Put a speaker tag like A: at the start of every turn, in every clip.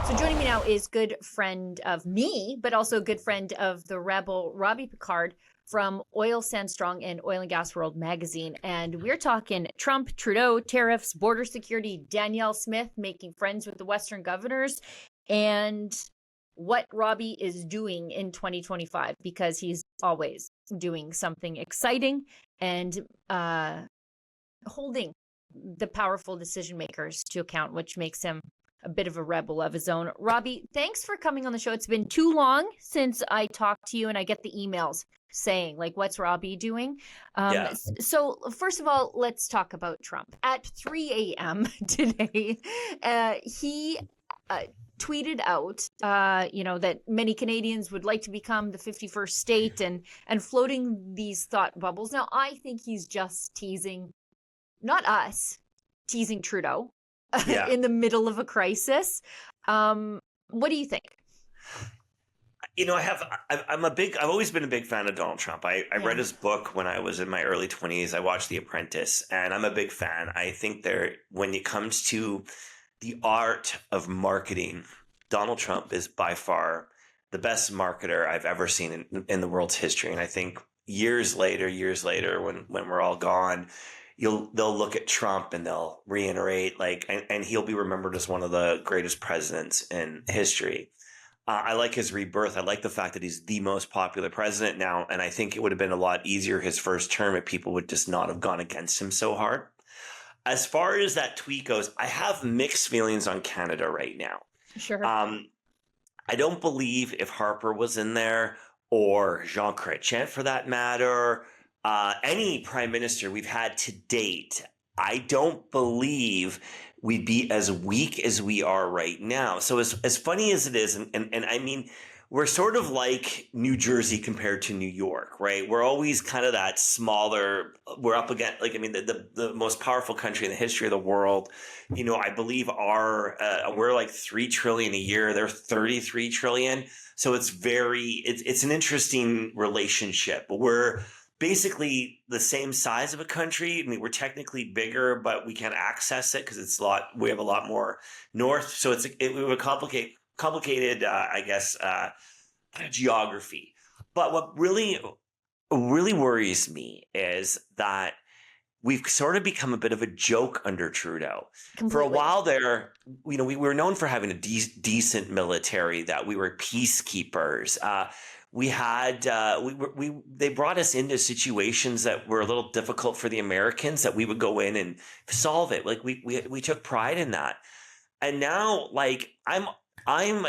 A: So joining me now is good friend of me, but also a good friend of the rebel, Robbie Picard from Oil Sand Strong and Oil and Gas World magazine. And we're talking Trump, Trudeau, tariffs, border security, Danielle Smith making friends with the Western governors, and what Robbie is doing in 2025, because he's always doing something exciting and holding the powerful decision makers to account, which makes him a bit of a rebel of his own. Robbie, thanks for coming on the show. It's been too long since I talked to you, and I get the emails saying, like, what's Robbie doing? So first of all, let's talk about Trump. At 3 a.m. today, he tweeted out, that many Canadians would like to become the 51st state and floating these thought bubbles. Now, I think he's just teasing, not us, teasing Trudeau. In the middle of a crisis. What do you think?
B: I've always been a big fan of Donald Trump. I read his book when I was in my early 20s. I watched The Apprentice, and I'm a big fan. I think when it comes to the art of marketing, Donald Trump is by far the best marketer I've ever seen in the world's history. And I think years later, when we're all gone, they'll look at Trump and they'll reiterate, and he'll be remembered as one of the greatest presidents in history. I like his rebirth. I like the fact that he's the most popular president now. And I think it would have been a lot easier his first term if people would just not have gone against him so hard. As far as that tweet goes, I have mixed feelings on Canada right now.
A: Sure.
B: I don't believe if Harper was in there, or Jean Chrétien for that matter, any prime minister we've had to date, I don't believe we'd be as weak as we are right now. So as funny as it is, and I mean, we're sort of like New Jersey compared to New York, right? We're always kind of that smaller, we're up against, the most powerful country in the history of the world. I believe we're like 3 trillion a year. They're 33 trillion. So it's an interesting relationship. We're basically the same size of a country. I mean, we're technically bigger, but we can't access it because we have a lot more north. So it would complicated, geography. But what really worries me is that we've sort of become a bit of a joke under Trudeau. Completely. For a while there, we were known for having a decent military, that we were peacekeepers. We had they brought us into situations that were a little difficult for the Americans, that we would go in and solve it. Like we took pride in that. And now, I'm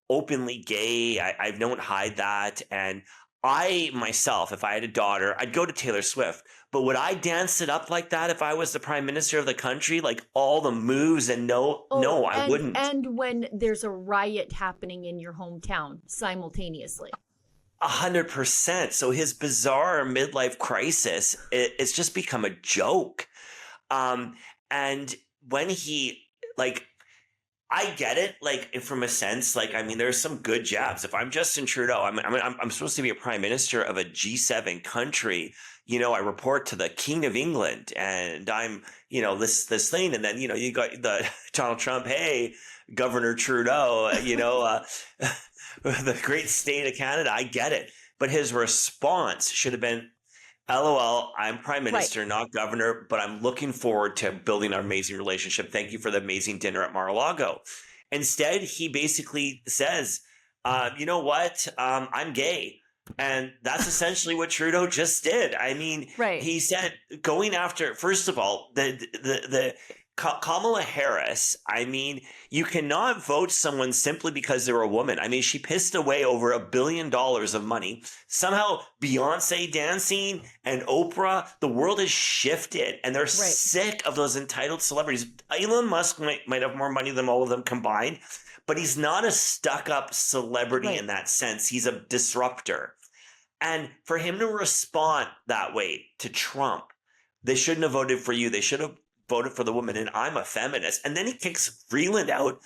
B: openly gay. I don't hide that. And I myself, if I had a daughter, I'd go to Taylor Swift. But would I dance it up like that if I was the prime minister of the country? Like all the moves and I wouldn't.
A: And when there's a riot happening in your hometown simultaneously.
B: 100%. So his bizarre midlife crisis, it's just become a joke. And when he, I get it, from a sense, there's some good jabs. If I'm Justin Trudeau, I'm supposed to be a prime minister of a G7 country. I report to the King of England, and I'm, this thing. And then, you got the Donald Trump, hey, Governor Trudeau, the great state of Canada. I get it. But his response should have been, LOL, I'm prime minister, right, not governor, but I'm looking forward to building our amazing relationship. Thank you for the amazing dinner at Mar-a-Lago. Instead, he basically says, you know what? I'm gay. And that's essentially what Trudeau just did. I mean, right. He said, going after, first of all, the Kamala Harris, you cannot vote someone simply because they're a woman. She pissed away over $1 billion of money. Somehow Beyonce dancing and Oprah, the world has shifted, and they're sick of those entitled celebrities. Elon Musk might have more money than all of them combined, but he's not a stuck-up celebrity in that sense. He's a disruptor. And for him to respond that way to Trump, they shouldn't have voted for you. They should have voted for the woman, and I'm a feminist. And then he kicks Freeland out.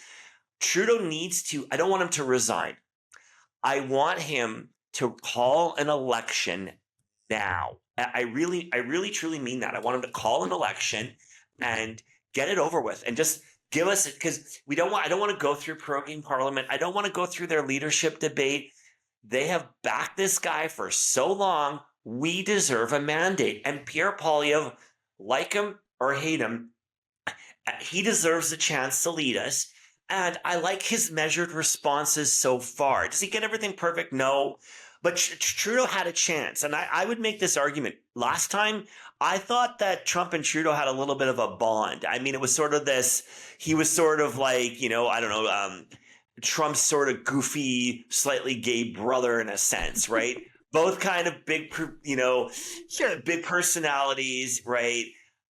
B: Trudeau needs to, I don't want him to resign. I want him to call an election now. I really truly mean that. I want him to call an election and get it over with, and just Give us it, because I don't want to go through proroguing Parliament. I don't want to go through their leadership debate. They have backed this guy for so long. We deserve a mandate. And Pierre Poilievre, like him or hate him, he deserves a chance to lead us. And I like his measured responses so far. Does he get everything perfect? No. But Trudeau had a chance. And I would make this argument. Last time, I thought that Trump and Trudeau had a little bit of a bond. I mean, it was sort of this, he was sort of like, I don't know, Trump's sort of goofy, slightly gay brother in a sense, right? Both kind of big,
A: Sure.
B: big personalities, right?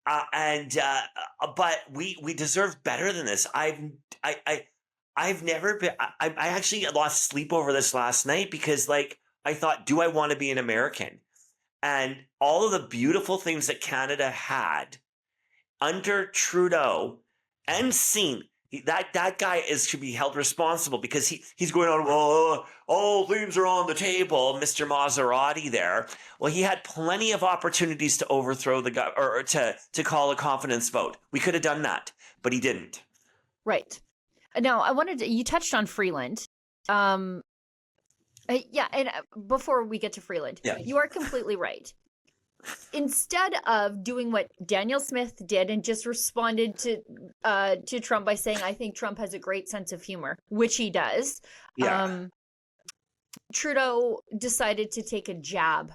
B: But we deserve better than this. I've never been. I actually lost sleep over this last night because, I thought, do I want to be an American? And all of the beautiful things that Canada had under Trudeau and Singh, that guy should be held responsible because he's going on, well, all things are on the table, Mr. Maserati there. Well, he had plenty of opportunities to overthrow the guy or to call a confidence vote. We could have done that, but he didn't.
A: Right. Now, you touched on Freeland. And before we get to Freeland, you are completely right. Instead of doing what Daniel Smith did and just responded to Trump by saying, I think Trump has a great sense of humor, which he does.
B: Yeah.
A: Trudeau decided to take a jab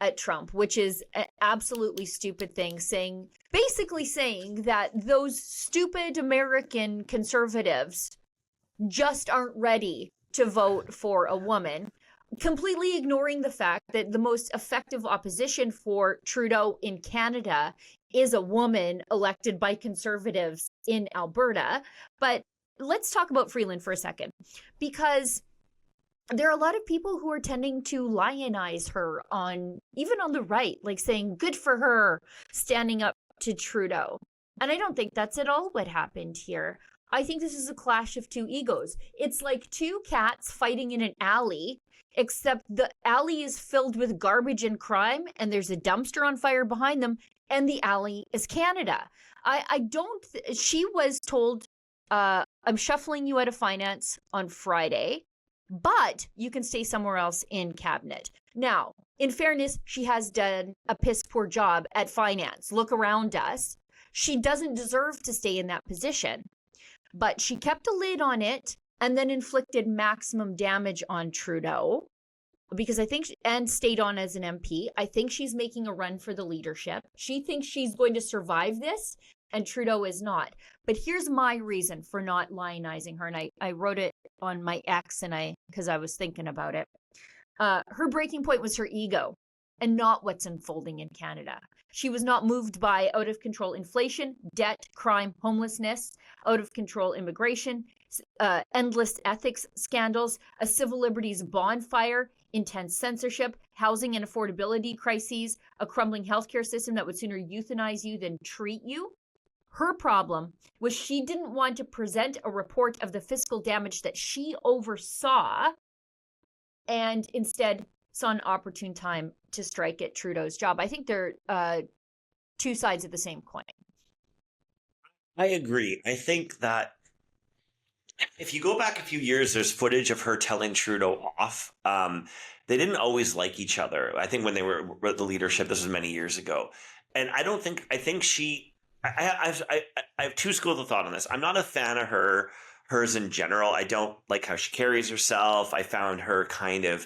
A: at Trump, which is an absolutely stupid thing, basically saying that those stupid American conservatives just aren't ready to vote for a woman, completely ignoring the fact that the most effective opposition for Trudeau in Canada is a woman elected by conservatives in Alberta. But let's talk about Freeland for a second, because there are a lot of people who are tending to lionize her even on the right, saying good for her standing up to Trudeau. And I don't think that's at all what happened here. I think this is a clash of two egos. It's like two cats fighting in an alley, except the alley is filled with garbage and crime, and there's a dumpster on fire behind them, and the alley is Canada. She was told, I'm shuffling you out of finance on Friday, but you can stay somewhere else in cabinet. Now, in fairness, she has done a piss poor job at finance. Look around us. She doesn't deserve to stay in that position. But she kept a lid on it and then inflicted maximum damage on Trudeau because and stayed on as an MP. I think she's making a run for the leadership. She thinks she's going to survive this, and Trudeau is not. But here's my reason for not lionizing her, and I wrote it on my X because I was thinking about it. Her breaking point was her ego and not what's unfolding in Canada. She was not moved by out-of-control inflation, debt, crime, homelessness, out-of-control immigration, endless ethics scandals, a civil liberties bonfire, intense censorship, housing and affordability crises, a crumbling healthcare system that would sooner euthanize you than treat you. Her problem was she didn't want to present a report of the fiscal damage that she oversaw and instead saw an opportune time to strike at Trudeau's job. I think they're two sides of the same coin.
B: I agree. I think that if you go back a few years, there's footage of her telling Trudeau off. They didn't always like each other. I think when they were the leadership, this was many years ago. And I have two schools of thought on this. I'm not a fan of hers in general. I don't like how she carries herself. I found her kind of,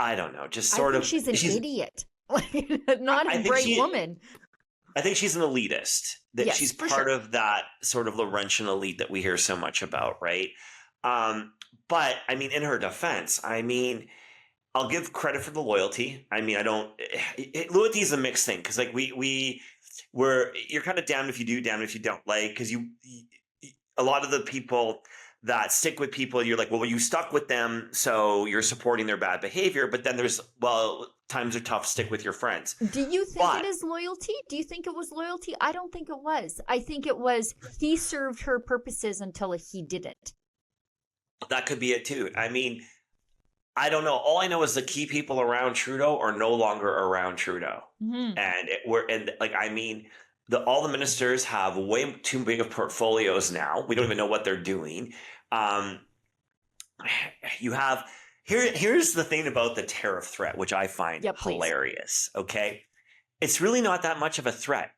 B: I don't know, just sort of.
A: She's an idiot, not a great woman.
B: I think she's an elitist. That
A: yes,
B: she's part of that sort of Laurentian elite that we hear so much about, right? But I mean, in her defense, I'll give credit for the loyalty. Loyalty is a mixed thing because you're kind of damned if you do, damned if you don't. Because a lot of the people that stick with people, you're like, well, you stuck with them, so you're supporting their bad behavior. But then times are tough, stick with your friends.
A: Do you think it is loyalty? Do you think it was loyalty? I don't think it was. I think it was he served her purposes until he didn't.
B: That could be it too. I don't know. All I know is the key people around Trudeau are no longer around Trudeau. Mm-hmm. all the ministers have way too big of portfolios now. We don't even know what they're doing. You have here's the thing about the tariff threat, which I find hilarious. Okay, it's really not that much of a threat.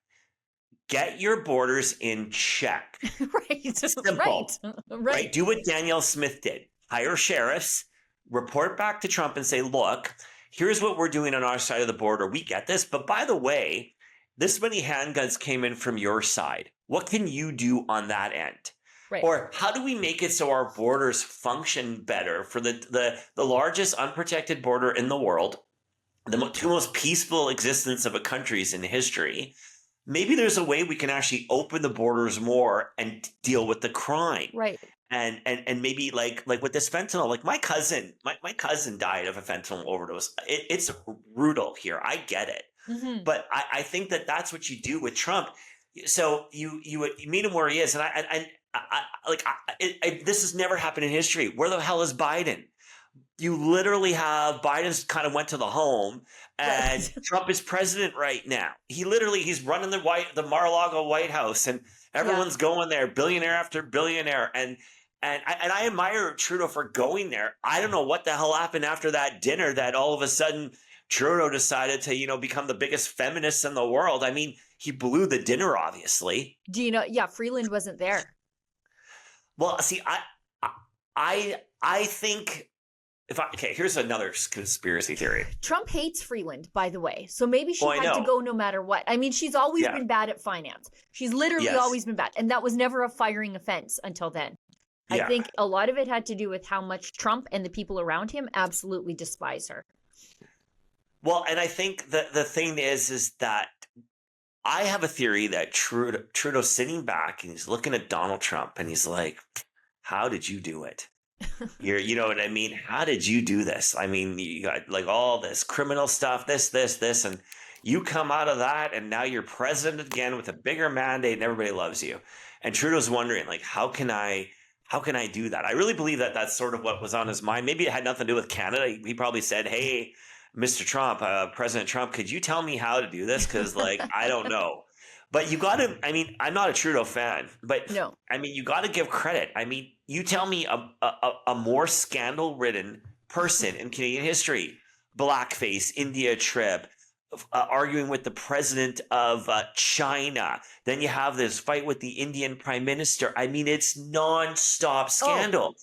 B: Get your borders in check.
A: Right.
B: Simple. Right. Do what Danielle Smith did. Hire sheriffs, report back to Trump and say, look, here's what we're doing on our side of the border. We get this. But by the way, this many handguns came in from your side. What can you do on that end? Right. Or how do we make it so our borders function better for the largest unprotected border in the world, the two most peaceful existence of a countries in history? Maybe there's a way we can actually open the borders more and deal with the crime.
A: Right.
B: And maybe like with this fentanyl, like my cousin died of a fentanyl overdose. It's brutal here. I get it. Mm-hmm. But I think that that's what you do with Trump. So you meet him where he is. And this has never happened in history. Where the hell is Biden? You literally have Biden's kind of went to the home and Trump is president right now. He's running the Mar-a-Lago White House and everyone's going there, billionaire after billionaire. And I admire Trudeau for going there. I don't know what the hell happened after that dinner that all of a sudden Trudeau decided to, become the biggest feminist in the world. I mean, he blew the dinner, obviously.
A: Do you know? Yeah, Freeland wasn't there.
B: Well, see, I think... here's another conspiracy theory.
A: Trump hates Freeland, by the way. So maybe she had to go no matter what. I mean, she's always been bad at finance. She's literally always been bad. And that was never a firing offense until then. I think a lot of it had to do with how much Trump and the people around him absolutely despise her.
B: Well, and I think the thing is that I have a theory that Trudeau's sitting back and he's looking at Donald Trump and he's like, how did you do it? You know what I mean? How did you do this? I mean, you got like all this criminal stuff, this, and you come out of that and now you're president again with a bigger mandate and everybody loves you. And Trudeau's wondering, like, how can I do that? I really believe that that's sort of what was on his mind. Maybe it had nothing to do with Canada. He probably said, hey, Mr. Trump, President Trump, could you tell me how to do this? Because, like, I don't know. But you got to, I mean, I'm not a Trudeau fan, but no. I mean, you got to give credit. I mean, you tell me a more scandal-ridden person in Canadian history, blackface, India trip, arguing with the president of China. Then you have this fight with the Indian prime minister. I mean, it's nonstop scandal.